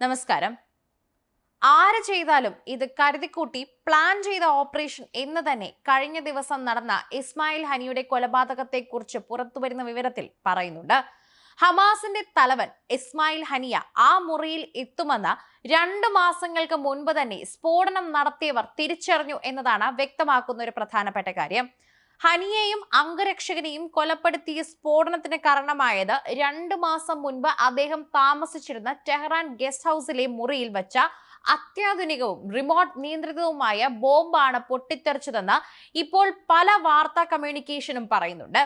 നമസ്കാരം. ആര് ചെയ്താലും ഇത് കരുതിക്കൂട്ടി പ്ലാൻ ചെയ്ത ഓപ്പറേഷൻ എന്ന് തന്നെ കഴിഞ്ഞ ദിവസം നടന്ന ഇസ്മായിൽ ഹനിയുടെ കൊലപാതകത്തെക്കുറിച്ച് പുറത്തുവരുന്ന വിവരത്തിൽ പറയുന്നുണ്ട്. ഹമാസിന്റെ തലവൻ ഇസ്മായിൽ ഹനിയ ആ മുറിയിൽ എത്തുമെന്ന് 2 മാസങ്ങൾക്ക് മുൻപ് തന്നെ സ്ഫോടനം നടത്തിയവർ തിരിച്ചറിഞ്ഞു എന്നതാണ് വ്യക്തമാക്കുന്ന ഒരു പ്രധാനപ്പെട്ട കാര്യം. ഹനിയെയും അംഗരക്ഷകനെയും കൊലപ്പെടുത്തിയ സ്ഫോടനത്തിന് കാരണമായത് 2 മാസം മുൻപ് അദ്ദേഹം താമസിച്ചിരുന്ന ടെഹ്റാൻ ഗസ്റ്റ് ഹൗസിലെ മുറിയിൽ വെച്ച അത്യാധുനികവും റിമോട്ട് നിയന്ത്രിതവുമായ ബോംബാണ് പൊട്ടിത്തെറിച്ചതെന്ന് ഇപ്പോൾ പല വാർത്താ കമ്മ്യൂണിക്കേഷനും പറയുന്നുണ്ട്.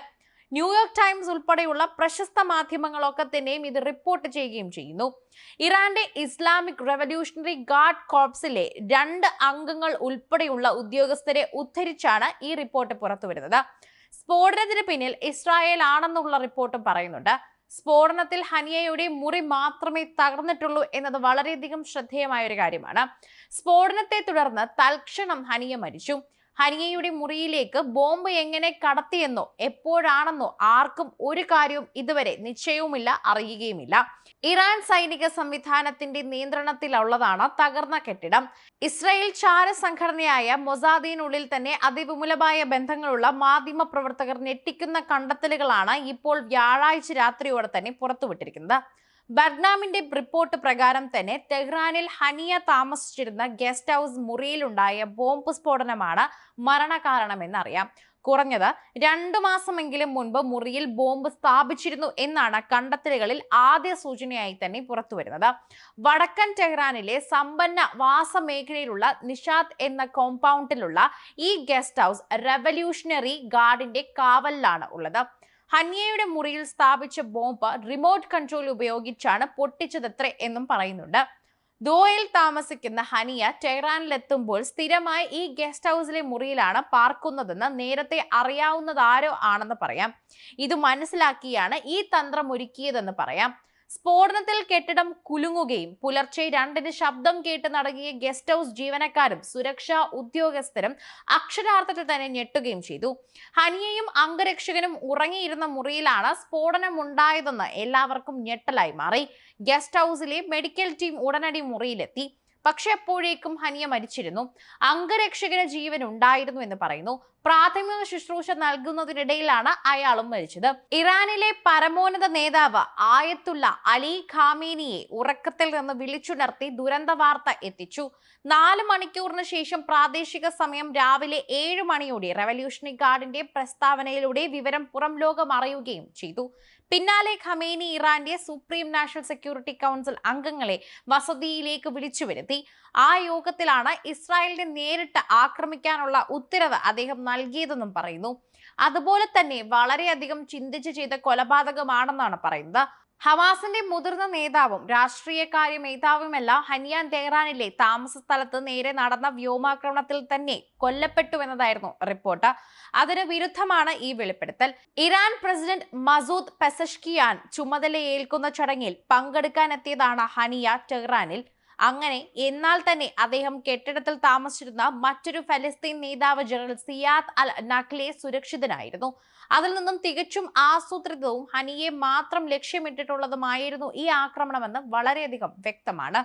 ന്യൂയോർക്ക് ടൈംസ് ഉൾപ്പെടെയുള്ള പ്രശസ്ത മാധ്യമങ്ങളൊക്കെ തന്നെയും ഇത് റിപ്പോർട്ട് ചെയ്യുകയും ചെയ്യുന്നു. ഇറാന്റെ ഇസ്ലാമിക് റവല്യൂഷണറി ഗാർഡ് കോർപ്സിലെ 2 അംഗങ്ങൾ ഉൾപ്പെടെയുള്ള ഉദ്യോഗസ്ഥരെ ഉദ്ധരിച്ചാണ് ഈ റിപ്പോർട്ട് പുറത്തുവരുന്നത്. സ്ഫോടനത്തിന് പിന്നിൽ ഇസ്രായേൽ ആണെന്നുള്ള റിപ്പോർട്ടും പറയുന്നുണ്ട്. സ്ഫോടനത്തിൽ ഹനിയയുടെ മുറി മാത്രമേ തകർന്നിട്ടുള്ളൂ എന്നത് വളരെയധികം ശ്രദ്ധേയമായ ഒരു കാര്യമാണ്. സ്ഫോടനത്തെ തുടർന്ന് തൽക്ഷണം ഹനിയ മരിച്ചു. ഹനിയയുടെ മുറിയിലേക്ക് ബോംബ് എങ്ങനെ കടത്തിയെന്നോ എപ്പോഴാണെന്നോ ആർക്കും ഒരു കാര്യവും ഇതുവരെ നിശ്ചയവുമില്ല, അറിയുകയുമില്ല. ഇറാൻ സൈനിക സംവിധാനത്തിന്റെ നിയന്ത്രണത്തിലുള്ളതാണ് തകർന്ന കെട്ടിടം. ഇസ്രായേൽ ചാര സംഘടനയായ മൊസാദിനുള്ളിൽ തന്നെ അതിവിപുലമായ ബന്ധങ്ങളുള്ള മാധ്യമ പ്രവർത്തകർ ഞെട്ടിക്കുന്ന കണ്ടെത്തലുകളാണ് ഇപ്പോൾ വ്യാഴാഴ്ച രാത്രിയോടെ തന്നെ പുറത്തുവിട്ടിരിക്കുന്നത്. ബർനാമിന്റെ റിപ്പോർട്ട് പ്രകാരം തന്നെ ടെഹ്റാനിൽ ഹനിയ താമസിച്ചിരുന്ന ഗസ്റ്റ് ഹൗസ് മുറിയിലുണ്ടായ ബോംബ് സ്ഫോടനമാണ് മരണകാരണമെന്നറിയാം. കുറഞ്ഞത് 2 മാസമെങ്കിലും മുൻപ് മുറിയിൽ ബോംബ് സ്ഥാപിച്ചിരുന്നു എന്നാണ് കണ്ടെത്തലുകളിൽ ആദ്യ സൂചനയായി തന്നെ പുറത്തുവരുന്നത്. വടക്കൻ ടെഹ്റാനിലെ സമ്പന്ന വാസമേഖലയിലുള്ള നിഷാദ് എന്ന കോമ്പൗണ്ടിലുള്ള ഈ ഗസ്റ്റ് ഹൗസ് റവല്യൂഷണറി ഗാർഡിന്റെ കാവലിലാണ് ഉള്ളത്. ഹനിയയുടെ മുറിയിൽ സ്ഥാപിച്ച ബോംബ് റിമോട്ട് കൺട്രോൾ ഉപയോഗിച്ചാണ് പൊട്ടിച്ചതത്രേ എന്നും പറയുന്നുണ്ട്. ദോഹയിൽ താമസിക്കുന്ന ഹനിയ ടെഹ്റാനിലെത്തുമ്പോൾ സ്ഥിരമായി ഈ ഗസ്റ്റ് ഹൗസിലെ മുറിയിലാണ് പാർക്കുന്നതെന്ന് നേരത്തെ അറിയാവുന്നതാരോ ആണെന്ന് പറയാം. ഇത് മനസ്സിലാക്കിയാണ് ഈ തന്ത്രം ഒരുക്കിയതെന്ന് പറയാം. സ്ഫോടനത്തിൽ കെട്ടിടം കുലുങ്ങുകയും പുലർച്ചെ 2-ന് ശബ്ദം കേട്ട് നടങ്ങിയ ഗസ്റ്റ് ഹൗസ് ജീവനക്കാരും സുരക്ഷാ ഉദ്യോഗസ്ഥരും അക്ഷരാർത്ഥത്തിൽ തന്നെ ഞെട്ടുകയും ചെയ്തു. ഹനിയയും അംഗരക്ഷകനും ഉറങ്ങിയിരുന്ന മുറിയിലാണ് സ്ഫോടനമുണ്ടായതെന്ന് എല്ലാവർക്കും ഞെട്ടലായി മാറി. ഗസ്റ്റ് ഹൗസിലെ മെഡിക്കൽ ടീം ഉടനടി മുറിയിലെത്തി. പക്ഷെ അപ്പോഴേക്കും ഹനിയ മരിച്ചിരുന്നു. അംഗരക്ഷകന് ജീവൻ ഉണ്ടായിരുന്നു എന്ന് പറയുന്നു. പ്രാഥമിക ശുശ്രൂഷ നൽകുന്നതിനിടയിലാണ് അയാളും മരിച്ചത്. ഇറാനിലെ പരമോന്നത നേതാവ് ആയത്തുള്ള അലി ഖാമേനിയെ ഉറക്കത്തിൽ നിന്ന് വിളിച്ചുണർത്തി ദുരന്ത വാർത്ത എത്തിച്ചു. 4 മണിക്കൂറിന് ശേഷം പ്രാദേശിക സമയം രാവിലെ 7 മണിയോടെ റവല്യൂഷണറി ഗാർഡിന്റെ പ്രസ്താവനയിലൂടെ വിവരം പുറം ലോകം അറിയുകയും ചെയ്തു. പിന്നാലെ ഖമേനി ഇറാന്റെ സുപ്രീം നാഷണൽ സെക്യൂരിറ്റി കൗൺസിൽ അംഗങ്ങളെ വസതിയിലേക്ക് വിളിച്ചു വരുത്തി. ആ യോഗത്തിലാണ് ഇസ്രായേലിനെ നേരിട്ട് ആക്രമിക്കാനുള്ള ഉത്തരവ് അദ്ദേഹം നൽകിയതെന്നും പറയുന്നു. അതുപോലെ തന്നെ വളരെയധികം ചിന്തിച്ച് ചെയ്ത കൊലപാതകമാണെന്നാണ് പറയുന്നത്. ഹമാസിന്റെ മുതിർന്ന നേതാവും രാഷ്ട്രീയകാര്യ മേധാവുമെല്ലാം ഹനിയ ടെഹ്റാനിലെ താമസ സ്ഥലത്ത് നേരെ നടന്ന വ്യോമാക്രമണത്തിൽ തന്നെ കൊല്ലപ്പെട്ടു എന്നതായിരുന്നു റിപ്പോർട്ട്. അതിന് വിരുദ്ധമാണ് ഈ വെളിപ്പെടുത്തൽ. ഇറാൻ പ്രസിഡന്റ് മസൂദ് പെസഷ്കിയാൻ ചുമതലയേൽക്കുന്ന ചടങ്ങിൽ പങ്കെടുക്കാനെത്തിയതാണ് ഹനിയ ടെഹ്റാനിൽ. അങ്ങനെ എന്നാൽ തന്നെ അദ്ദേഹം കെട്ടിടത്തിൽ താമസിച്ചിരുന്ന മറ്റൊരു ഫലസ്തീൻ നേതാവ് ജനറൽ സിയാദ് അൽ നഖ്ലെ സുരക്ഷിതനായിരുന്നു. അതിൽ നിന്നും തികച്ചും ആസൂത്രിതവും ഹനിയെ മാത്രം ലക്ഷ്യമിട്ടിട്ടുള്ളതുമായിരുന്നു ഈ ആക്രമണമെന്ന് വളരെയധികം വ്യക്തമാണ്.